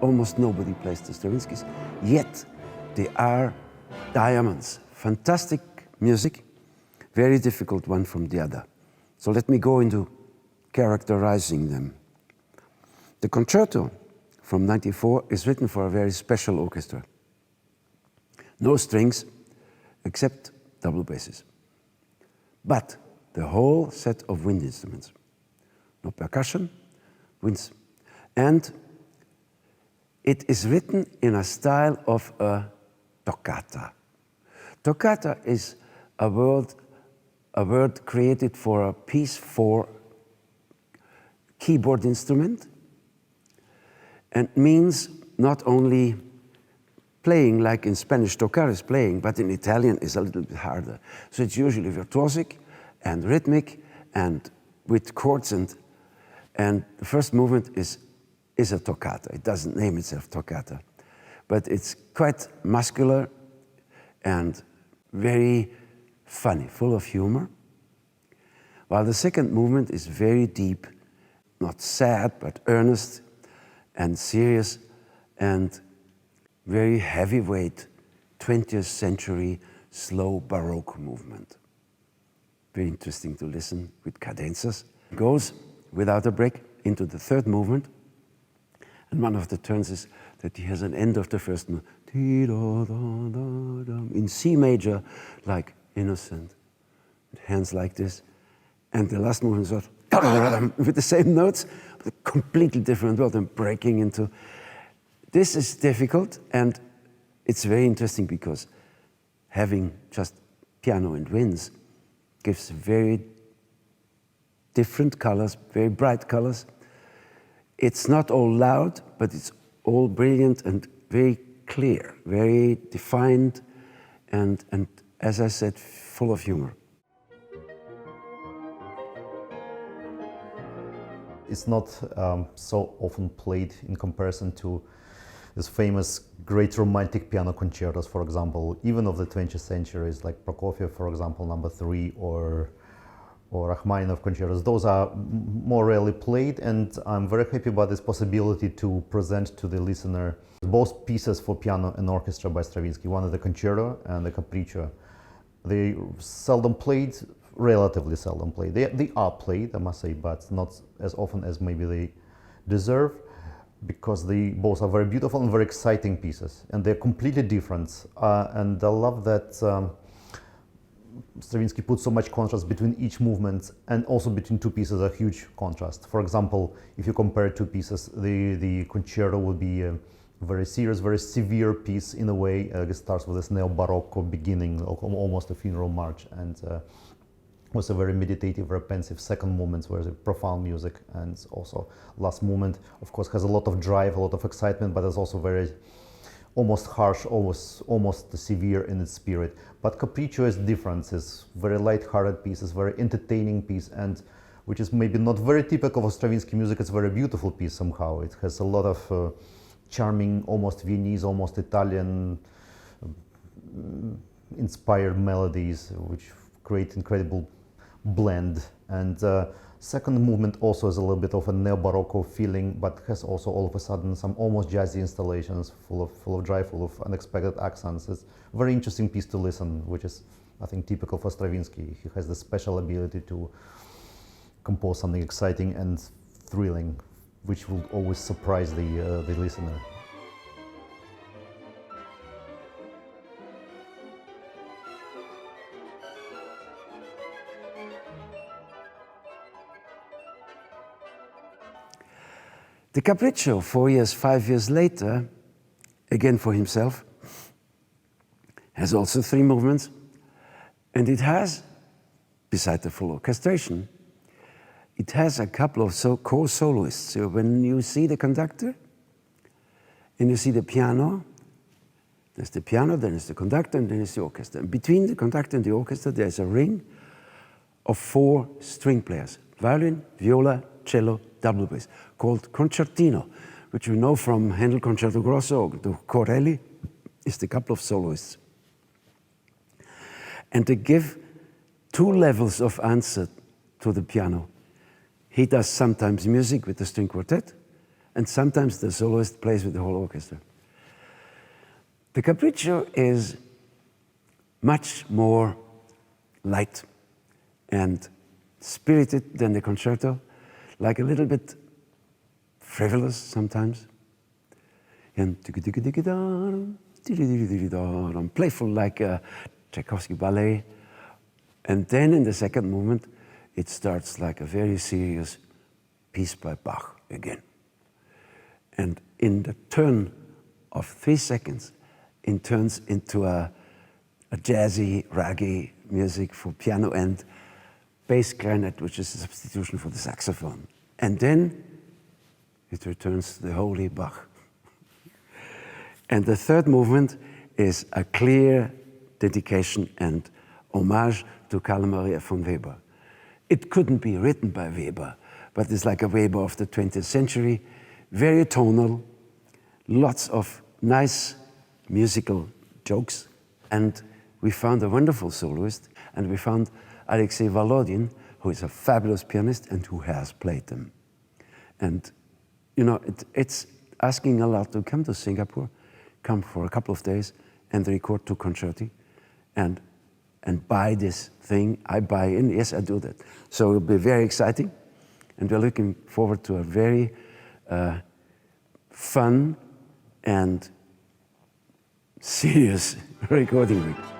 almost nobody plays the Stravinskys, yet they are diamonds. Fantastic music, very difficult one from the other. So let me go into characterizing them. The concerto from '94 is written for a very special orchestra. No strings, except double basses. But the whole set of wind instruments. No percussion, winds. And it is written in a style of a toccata. Toccata is a word created for a piece for keyboard instrument, and means not only playing like in Spanish tocar is playing, but in Italian is a little bit harder. So it's usually virtuosic and rhythmic and with chords, and the first movement is a toccata. It doesn't name itself toccata, but it's quite muscular and very funny, full of humor. While the second movement is very deep, not sad, but earnest and serious and very heavyweight 20th century slow Baroque movement. Very interesting to listen with cadenzas. Goes without a break into the third movement, and one of the turns is that he has an end of the first movement in C major, like innocent, hands like this, and the last movement is with the same notes, but a completely different world and breaking into. This is difficult, and it's very interesting because having just piano and winds gives very different colors, very bright colors. It's not all loud, but it's all brilliant and very clear, very defined, and as I said, full of humor. It's not so often played in comparison to this famous great romantic piano concertos, for example, even of the 20th centuries, like Prokofiev, for example, number 3, or Rachmaninoff concertos. Those are more rarely played, and I'm very happy about this possibility to present to the listener both pieces for piano and orchestra by Stravinsky. One is the concerto and the Capriccio. They seldom played, relatively seldom played. They are played, I must say, but not as often as maybe they deserve, because they both are very beautiful and very exciting pieces, and they're completely different. And I love that Stravinsky put so much contrast between each movement, and also between two pieces, a huge contrast. For example, if you compare two pieces, the concerto would be a very serious, very severe piece in a way. It starts with this neo-Baroque beginning, almost a funeral march, and was a very meditative, very pensive second movement where the profound music, and also last movement, of course, has a lot of drive, a lot of excitement, but it's also very almost harsh, almost severe in its spirit. But Capriccio is different. It's very light-hearted piece, it's very entertaining piece, and which is maybe not very typical of Stravinsky music. It's a very beautiful piece somehow. It has a lot of charming, almost Viennese, almost Italian inspired melodies, which create incredible blend. And second movement also is a little bit of a neo-Baroque feeling, but has also all of a sudden some almost jazzy installations, full of drive, full of unexpected accents. It's a very interesting piece to listen, which is, I think, typical for Stravinsky. He has the special ability to compose something exciting and thrilling, which will always surprise the listener. The Capriccio, 5 years later, again for himself, has also 3 movements, and it has, beside the full orchestration, it has a couple of co-soloists. So when you see the conductor and you see the piano, there's the piano, then there's the conductor, and then there's the orchestra. And between the conductor and the orchestra, there's a ring of 4 string players: violin, viola, cello, double bass, called concertino, which we know from Handel Concerto Grosso, the Corelli, is the couple of soloists. And they give 2 levels of answer to the piano. He does sometimes music with the string quartet, And sometimes the soloist plays with the whole orchestra. The Capriccio is much more light and spirited than the concerto, like a little bit frivolous sometimes. And playful like a Tchaikovsky ballet. And then in the second movement, it starts like a very serious piece by Bach again. And in the turn of 3 seconds, it turns into a jazzy, raggy music for piano and bass clarinet, which is a substitution for the saxophone. And then it returns to the holy Bach. And the third movement is a clear dedication and homage to Carl Maria von Weber. It couldn't be written by Weber, but it's like a Weber of the 20th century, very tonal, lots of nice musical jokes. And we found a wonderful soloist, and we found Alexei Volodin, who is a fabulous pianist and who has played them. And, you know, it's asking a lot to come to Singapore, come for a couple of days and record 2 concerti and buy this thing. I buy in, yes, I do that. So it'll be very exciting, and we're looking forward to a very fun and serious recording week.